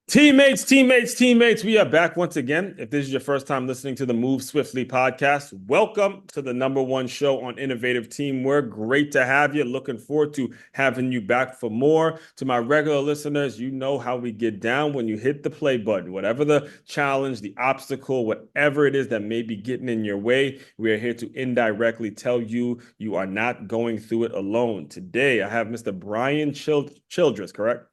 Teammates, we are back once again. If this is your first time listening to the Move Swiftly podcast, welcome to the number one show on innovative teamwork. Great to have you. Looking forward to having you back for more. To my regular listeners, you know how we get down when you hit the play button. Whatever the challenge, the obstacle, whatever it is that may be getting in your way, we are here to indirectly tell you you are not going through it alone. Today, I have Mr. Brian Childress, correct?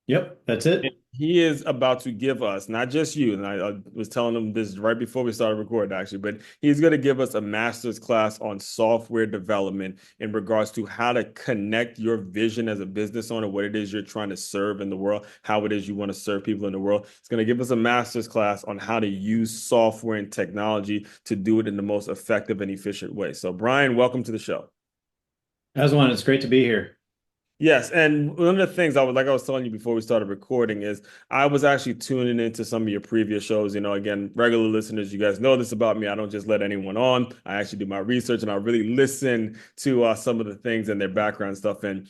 Yep, that's it. He is about to give us, not just you, and I was telling him this right before we started recording, actually, but he's going to give us a master's class on software development in regards to how to connect your vision as a business owner, what it is you're trying to serve in the world, how it is you want to serve people in the world. It's going to give us a master's class on how to use software and technology to do it in the most effective and efficient way. So, Brian, welcome to the show. Aswan, it's great to be here. Yes, and one of the things I was telling you before we started recording is I was actually tuning into some of your previous shows. You know, again, regular listeners, you guys know this about me. I don't just let anyone on. I actually do my research and I really listen to some of the things and their background stuff. And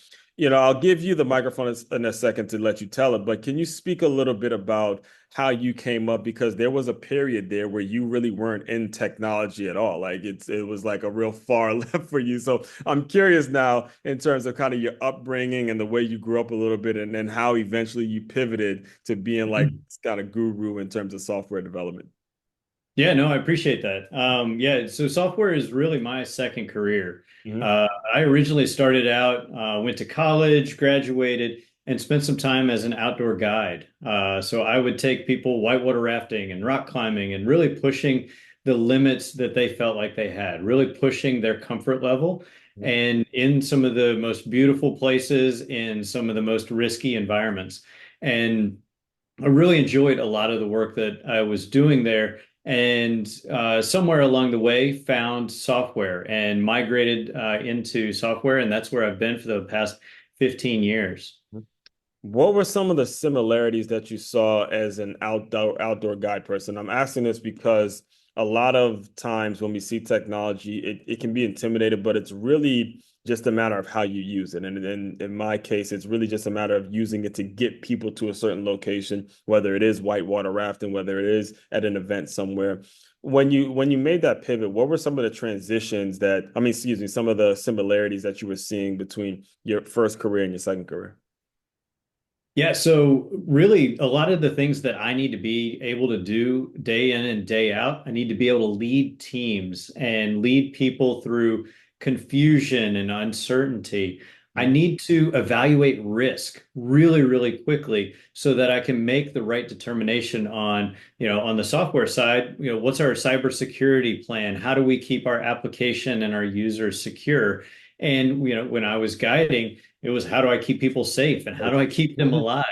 I'll give you the microphone in a second to let you tell it. But can you speak a little bit about how you came up? Because there was a period there where you really weren't in technology at all. Like it was like a real far left for you. So I'm curious now in terms of kind of your upbringing and the way you grew up a little bit, and then how eventually you pivoted to being like this kind of guru in terms of software development. Yeah, no, I appreciate that. Yeah, so software is really my second career. Hmm. I originally started out, went to college, graduated, and spent some time as an outdoor guide. So I would take people whitewater rafting and rock climbing and really pushing the limits that they felt like they had, really pushing their comfort level. And in some of the most beautiful places, in some of the most risky environments. And I really enjoyed a lot of the work that I was doing there. And somewhere along the way, found software and migrated into software. And that's where I've been for the past 15 years. What were some of the similarities that you saw as an outdoor guide person? I'm asking this because a lot of times when we see technology, it can be intimidated, but it's really just a matter of how you use it. And in my case, it's really just a matter of using it to get people to a certain location, whether it is whitewater rafting, whether it is at an event somewhere. When you made that pivot, what were some of the transitions excuse me, some of the similarities that you were seeing between your first career and your second career? Yeah, so really a lot of the things that I need to be able to do day in and day out, I need to be able to lead teams and lead people through confusion and uncertainty. I need to evaluate risk really, really quickly so that I can make the right determination on, on the software side, what's our cybersecurity plan? How do we keep our application and our users secure? And, when I was guiding, it was how do I keep people safe and how do I keep them alive?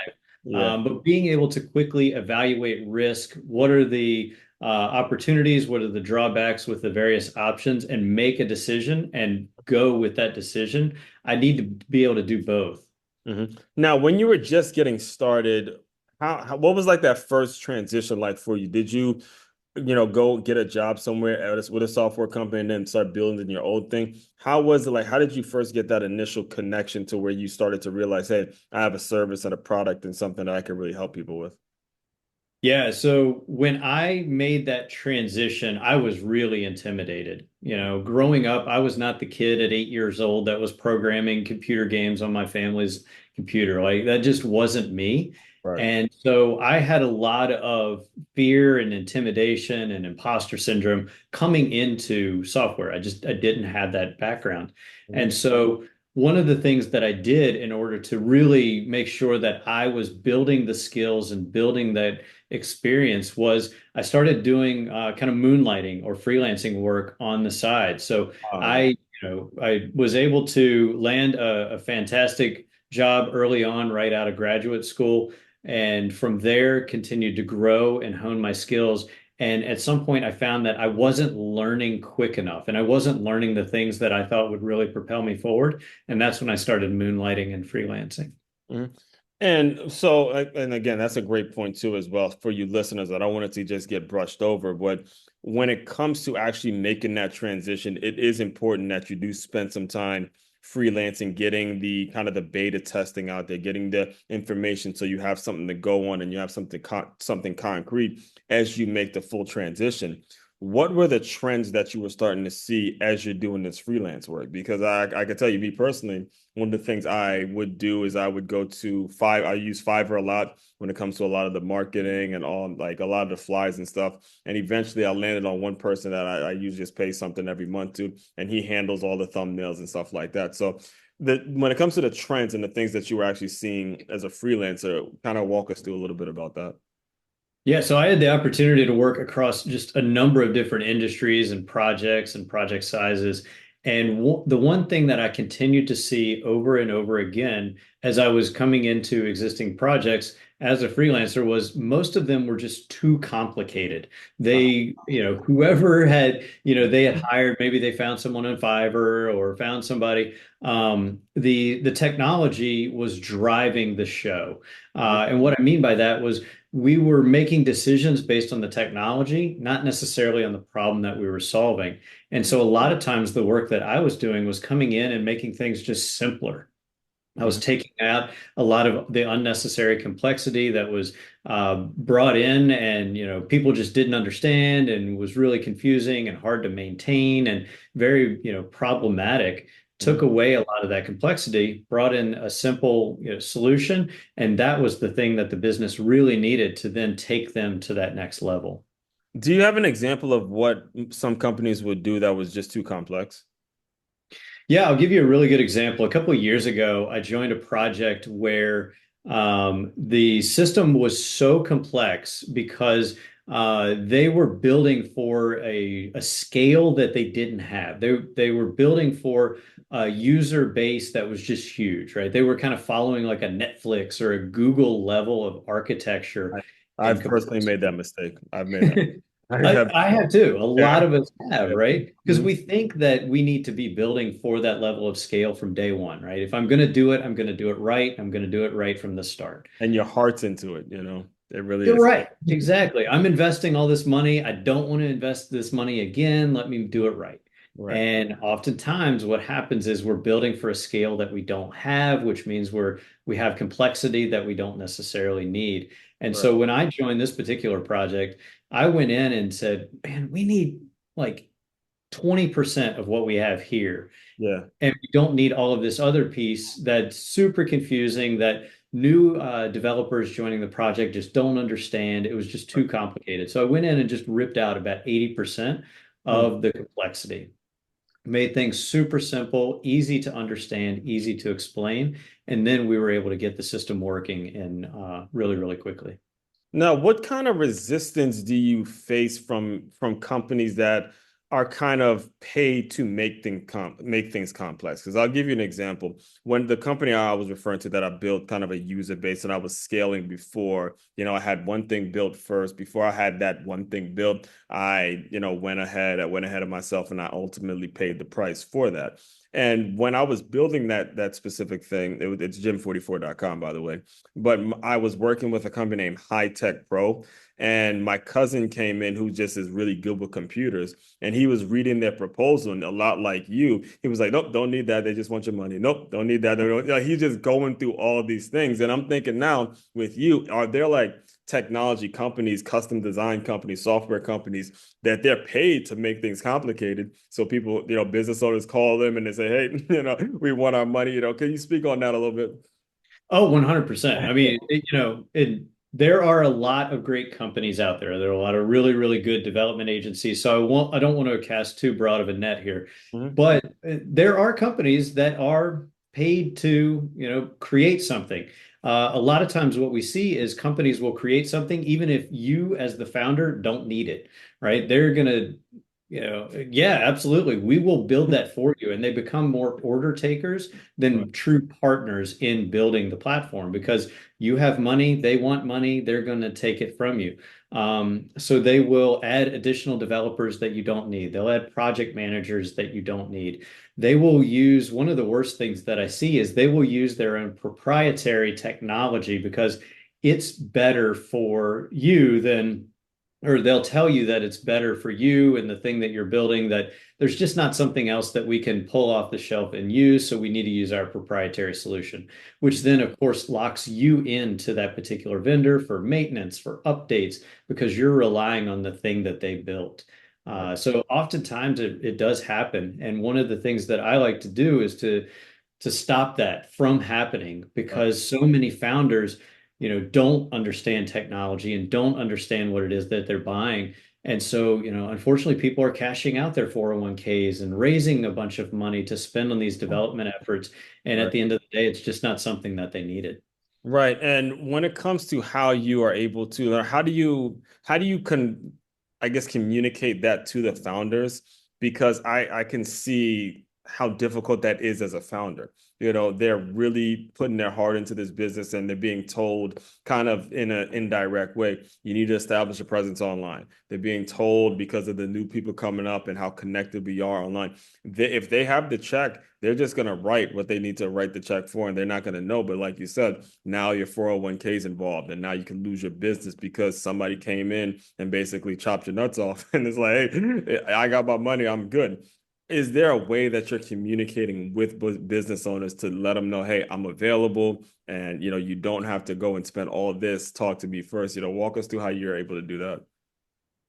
Yeah. But being able to quickly evaluate risk, what are the opportunities, what are the drawbacks with the various options, and make a decision and go with that decision. I need to be able to do both. Now, when you were just getting started, what was like that first transition like for you? Did you, go get a job somewhere with a software company and then start building your own thing? How was it like? How did you first get that initial connection to where you started to realize, hey, I have a service and a product and something that I can really help people with? Yeah, so when I made that transition, I was really intimidated. Growing up, I was not the kid at 8 years old that was programming computer games on my family's computer. Like that just wasn't me. Right. And so I had a lot of fear and intimidation and imposter syndrome coming into software. I didn't have that background. Mhm. And so one of the things that I did in order to really make sure that I was building the skills and building that experience was I started doing kind of moonlighting or freelancing work on the side. So Um, I was able to land a fantastic job early on, right out of graduate school, and from there continued to grow and hone my skills. And at some point, I found that I wasn't learning quick enough, and I wasn't learning the things that I thought would really propel me forward. And that's when I started moonlighting and freelancing. mhm. And so, and again, that's a great point too, as well, for you listeners. I don't want it to just get brushed over, but when it comes to actually making that transition, it is important that you do spend some time freelancing, getting the kind of the beta testing out there, getting the information so you have something to go on and you have something concrete as you make the full transition. What were the trends that you were starting to see as you're doing this freelance work? Because I could tell you, me personally, one of the things I would do is I would go to I use Fiverr a lot when it comes to a lot of the marketing and all, like a lot of the flies and stuff. And eventually I landed on one person that I usually just pay something every month to, and he handles all the thumbnails and stuff like that. So when it comes to the trends and the things that you were actually seeing as a freelancer, kind of walk us through a little bit about that. Yeah, so I had the opportunity to work across just a number of different industries and projects and project sizes. And the one thing that I continued to see over and over again as I was coming into existing projects as a freelancer was most of them were just too complicated. Whoever had, they had hired, maybe they found someone on Fiverr or found somebody. The technology was driving the show. And what I mean by that was we were making decisions based on the technology, not necessarily on the problem that we were solving. And so a lot of times the work that I was doing was coming in and making things just simpler. I was Mhm. taking out a lot of the unnecessary complexity that was brought in, and people just didn't understand, and was really confusing and hard to maintain and very problematic. Took Mhm. away a lot of that complexity, brought in a simple solution, and that was the thing that the business really needed to then take them to that next level. Do you have an example of what some companies would do that was just too complex? Yeah, I'll give you a really good example. A couple of years ago, I joined a project where the system was so complex because they were building for a scale that they didn't have. They were building for a user base that was just huge, right? They were kind of following like a Netflix or a Google level of architecture I, and I've personally made that complexity. mistake. I've made that. I have, I have too. A lot yeah, of us have, yeah. right? Because Mhm. we think that we need to be building for that level of scale from day one, right? If I'm going to do it, I'm going to do it right. I'm going to do it right from the start. And your heart's into it, you know. It really You're is. right. Exactly. I'm investing all this money. I don't want to invest this money again. Let me do it right. Right, And oftentimes what happens is we're building for a scale that we don't have, which means we have complexity that we don't necessarily need. And right. so when I joined this particular project, I went in and said, man, we need like 20% of what we have here. Yeah. And we don't need all of this other piece that's super confusing that new developers joining the project just don't understand. It was just too complicated. So I went in and just ripped out about 80% Hmm. of the complexity, made things super simple, easy to understand, easy to explain. And then we were able to get the system working in really, really quickly. Now, what kind of resistance do you face from companies that are kind of paid to make things complex? Because I'll give you an example. When the company I was referring to that I built kind of a user base and I was scaling before, I had one thing built first. Before I had that one thing built, I went ahead of myself and I ultimately paid the price for that. And when I was building that specific thing, it's gym44.com, by the way. But I was working with a company named High Tech Pro, and my cousin came in who just is really good with computers, and he was reading their proposal, and a lot like you, he was like, "Nope, don't need that. They just want your money. Nope, don't need that." He's just going through all these things, and I'm thinking now with you, are there like technology companies, custom design companies, software companies that they're paid to make things complicated? So people, business owners call them and they say, "Hey, we want our money." Can you speak on that a little bit? Oh, 100%. I mean, there are a lot of great companies out there. There are a lot of really, really good development agencies. So I don't want to cast too broad of a net here, Mhm. but there are companies that are paid to, create something. A lot of times what we see is companies will create something even if you as the founder don't need it, right? They're going to yeah, absolutely. We will build that for you. And they become more order takers Right, than true partners in building the platform because you have money, they want money, they're going to take it from you. So they will add additional developers that you don't need. They'll add project managers that you don't need. They will use one of the worst things that I see is they will use their own proprietary technology because it's better for you than or they'll tell you that it's better for you and the thing that you're building, that there's just not something else that we can pull off the shelf and use. So we need to use our proprietary solution, which then, of course, locks you into that particular vendor for maintenance, for updates, because you're relying on the thing that they built. Right. So oftentimes it does happen. And one of the things that I like to do is to stop that from happening, Right. because so many founders, don't understand technology and don't understand what it is that they're buying. And so, unfortunately, people are cashing out their 401ks and raising a bunch of money to spend on these development efforts. And at Right. the end of the day, it's just not something that they needed. Right. And when it comes to how you are able to, or how do you I guess communicate that to the founders? Because I can see how difficult that is as a founder. They're really putting their heart into this business and they're being told kind of in an indirect way, you need to establish a presence online. They're being told because of the new people coming up and how connected we are online. If they have the check, they're just going to write what they need to write the check for, and they're not going to know. But like you said, now your 401k is involved, and now you can lose your business because somebody came in and basically chopped your nuts off. And it's like, hey, I got my money, I'm good. Is there a way that you're communicating with business owners to let them know, hey, I'm available, and you don't have to go and spend all of this, talk to me first? Walk us through how you're able to do that.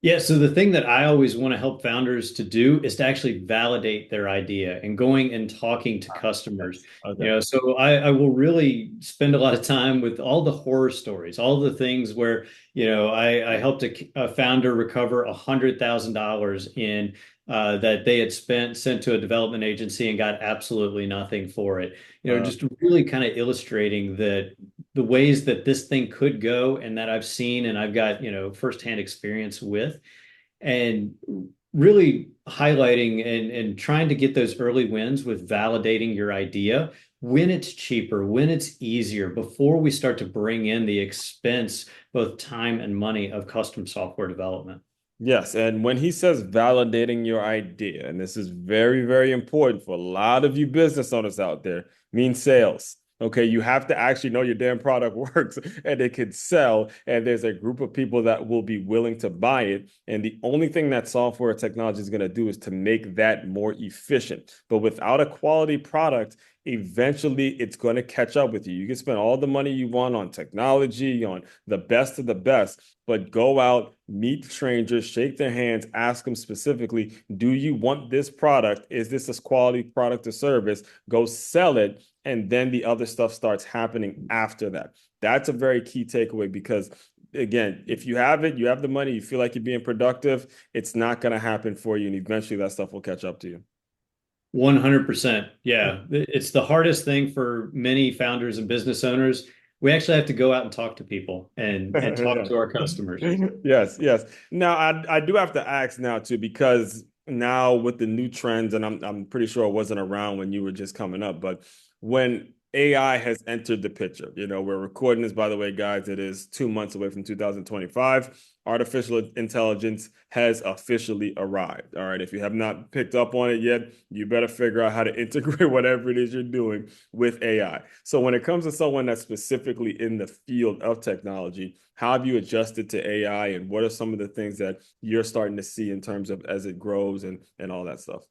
Yeah, so the thing that I always want to help founders to do is to actually validate their idea and going and talking to customers. Okay. So I will really spend a lot of time with all the horror stories, all the things where, I helped a founder recover $100,000 in that they had sent to a development agency and got absolutely nothing for it. Uh, Just really kind of illustrating that the ways that this thing could go and that I've seen and I've got, firsthand experience with, and really highlighting and trying to get those early wins with validating your idea when it's cheaper, when it's easier, before we start to bring in the expense, both time and money, of custom software development. Yes, and when he says validating your idea, and this is very, very important for a lot of you business owners out there, means sales. Okay, you have to actually know your damn product works and it can sell, and there's a group of people that will be willing to buy it. And the only thing that software technology is going to do is to make that more efficient. But without a quality product, eventually it's going to catch up with you. You can spend all the money you want on technology, on the best of the best, but go out, meet strangers, shake their hands, ask them specifically, do you want this product? Is this a quality product or service? Go sell it. And then the other stuff starts happening after that. That's a very key takeaway because, again, if you have it, you have the money, you feel like you're being productive, it's not going to happen for you. And eventually that stuff will catch up to you. 100%. Yeah. It's the hardest thing for many founders and business owners. We actually have to go out and talk to people and talk Yeah. to our customers. Yes, yes. Now I do have to ask now too, because now with the new trends, and I'm pretty sure it wasn't around when you were just coming up, but when AI has entered the picture, we're recording this, by the way, guys, it is 2 months away from 2025. Artificial intelligence has officially arrived. All right. If you have not picked up on it yet, you better figure out how to integrate whatever it is you're doing with AI. So when it comes to someone that's specifically in the field of technology, how have you adjusted to AI and what are some of the things that you're starting to see in terms of as it grows and all that stuff?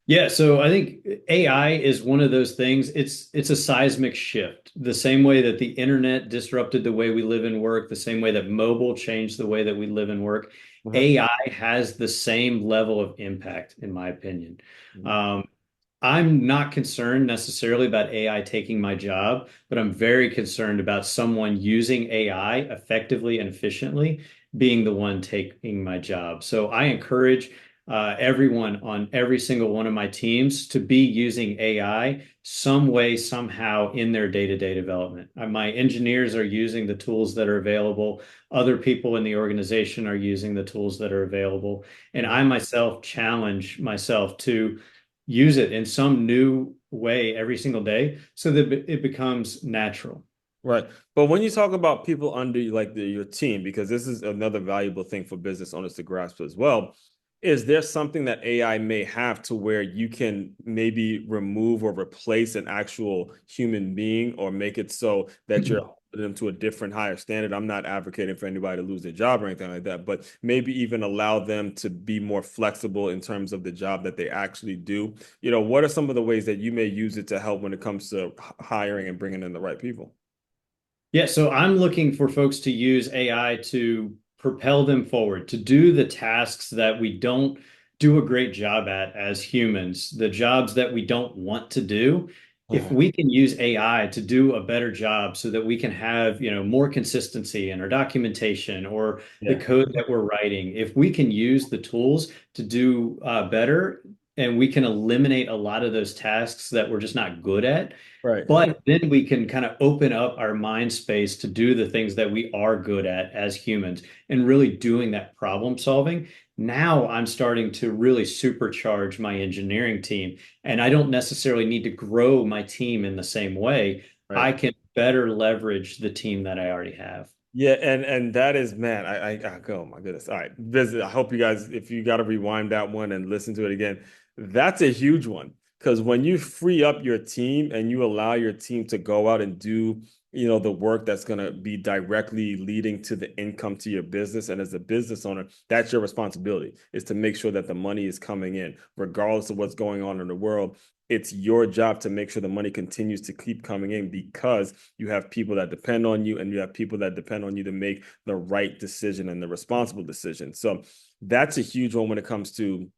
Yeah, so I think AI is one of those things. It's a seismic shift. The same way that the internet disrupted the way we live and work, the same way that mobile changed the way that we live and work, Uh-huh. AI has the same level of impact, in my opinion. Mhm. Um, I'm not concerned necessarily about AI taking my job, but I'm very concerned about someone using AI effectively and efficiently being the one taking my job. So I encourage everyone on every single one of my teams to be using AI some way, somehow in their day-to-day development. My engineers are using the tools that are available. Other people in the organization are using the tools that are available. And I myself challenge myself to use it in some new way every single day so that it becomes natural. Right. But when you talk about people under your team, because this is another valuable thing for business owners to grasp as well, is there something that AI may have to where you can maybe remove or replace an actual human being or make it so that you're them to a different higher standard. I'm not advocating for anybody to lose their job or anything like that, but maybe even allow them to be more flexible in terms of the job that they actually do. What are some of the ways that you may use it to help when it comes to hiring and bringing in the right people? Yeah, so I'm looking for folks to use AI to propel them forward, to do the tasks that we don't do a great job at as humans, the jobs that we don't want to do. If Uh, we can use AI to do a better job so that we can have, more consistency in our documentation or the yeah. code that we're writing, if we can use the tools to do better and we can eliminate a lot of those tasks that we're just not good at, Right. but then we can kind of open up our mind space to do the things that we are good at as humans and really doing that problem solving. Now I'm starting to really supercharge my engineering team, and I don't necessarily need to grow my team in the same way. I Right. can better leverage the team that I already have. Yeah, and that is, man, oh my goodness. All right. Visit. I hope you guys, if you got to rewind that one and listen to it again, that's a huge one. Because when you free up your team and you allow your team to go out and do, the work that's going to be directly leading to the income to your business. And as a business owner, that's your responsibility, is to make sure that the money is coming in, regardless of what's going on in the world. It's your job to make sure the money continues to keep coming in, because you have people that depend on you and you have people that depend on you to make the right decision and the responsible decision. So that's a huge one when it comes to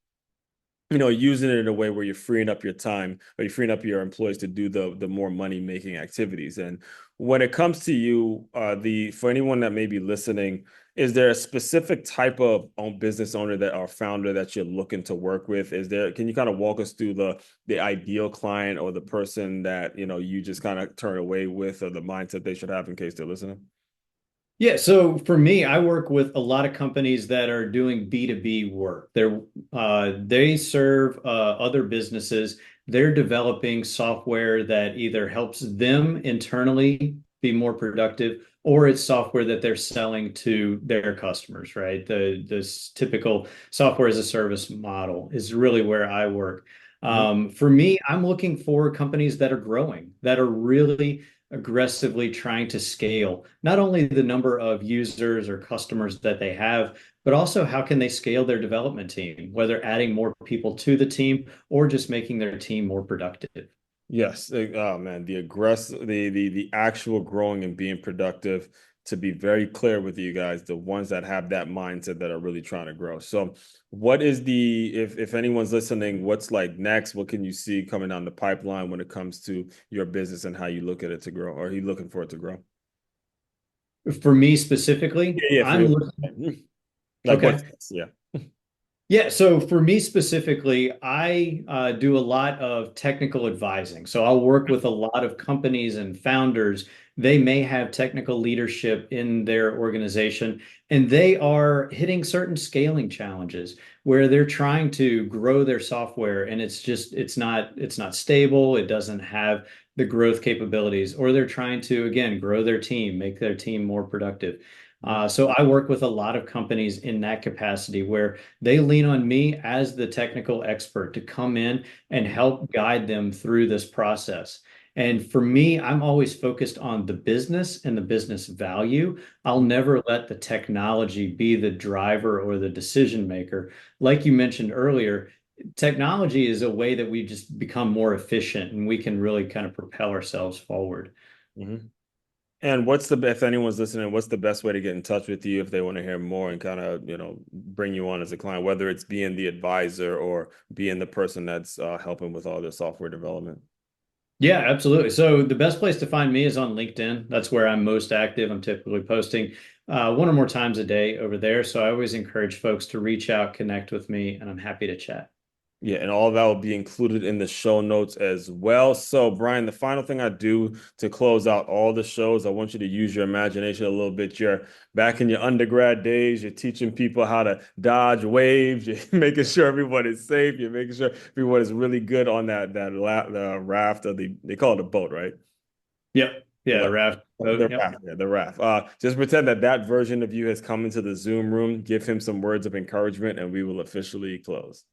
using it in a way where you're freeing up your time, or you're freeing up your employees to do the more money making activities. And when it comes to you, the for anyone that may be listening, is there a specific type of business owner that or founder that you're looking to work with? Can you kind of walk us through the ideal client, or the person that you just kind of turn away with, or the mindset they should have in case they're listening? Yeah, so for me, I work with a lot of companies that are doing B2B work. They serve other businesses. They're developing software that either helps them internally be more productive, or it's software that they're selling to their customers, right? This typical software as a service model is really where I work. Mhm. For me, I'm looking for companies that are growing, that are really aggressively trying to scale not only the number of users or customers that they have, but also how can they scale their development team, whether adding more people to the team or just making their team more productive. Yes. Oh man, the aggressive, the actual growing and being productive. To be very clear with you guys, the ones that have that mindset that are really trying to grow. So, what is if anyone's listening, what's like next? What can you see coming down the pipeline when it comes to your business and how you look at it to grow, or are you looking for it to grow? For me specifically, Yeah, yeah, for I'm you. looking, Like what's okay. next? Yeah. Yeah, so for me specifically, I do a lot of technical advising. So I'll work with a lot of companies and founders. They may have technical leadership in their organization, and they are hitting certain scaling challenges where they're trying to grow their software, and it's not stable. It doesn't have the growth capabilities, or they're trying to, again, grow their team, make their team more productive. Mhm. So I work with a lot of companies in that capacity where they lean on me as the technical expert to come in and help guide them through this process. And for me, I'm always focused on the business and the business value. I'll never let the technology be the driver or the decision maker. Like you mentioned earlier, technology is a way that we just become more efficient and we can really kind of propel ourselves forward. Mhm. And if anyone's listening, what's the best way to get in touch with you if they want to hear more and kind of, bring you on as a client, whether it's being the advisor or being the person that's helping with all their software development? Yeah, absolutely. So the best place to find me is on LinkedIn. That's where I'm most active. I'm typically posting one or more times a day over there. So I always encourage folks to reach out, connect with me, and I'm happy to chat. Yeah, and all that will be included in the show notes as well. So, Brian, the final thing I do to close out all the shows, I want you to use your imagination a little bit. You're back in your undergrad days, you're teaching people how to dodge waves, you're making sure everyone is safe, you're making sure everyone is really good on the raft, or they call it a boat, right? Yep. Yeah, Like Raft. the Yep. raft, yeah, the raft. Just pretend that version of you has come into the Zoom room. Give him some words of encouragement, and we will officially close.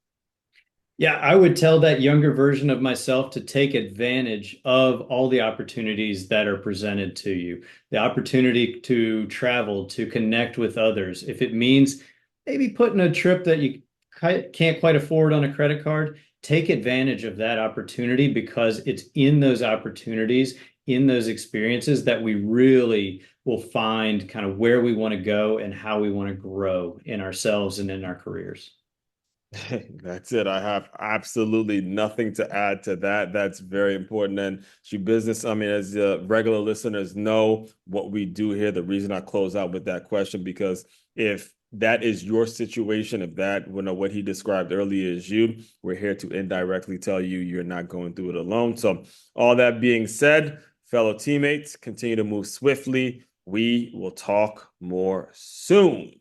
Yeah, I would tell that younger version of myself to take advantage of all the opportunities that are presented to you. The opportunity to travel, to connect with others. If it means maybe putting a trip that you can't quite afford on a credit card, take advantage of that opportunity because it's in those opportunities, in those experiences that we really will find kind of where we want to go and how we want to grow in ourselves and in our careers. That's it. I have absolutely nothing to add to that. That's very important. And she business, I mean, as the regular listeners know what we do here, the reason I close out with that question, because if that is your situation, if that, you know, what he described earlier is you, we're here to indirectly tell you you're not going through it alone. So, all that being said, fellow teammates, continue to move swiftly. We will talk more soon.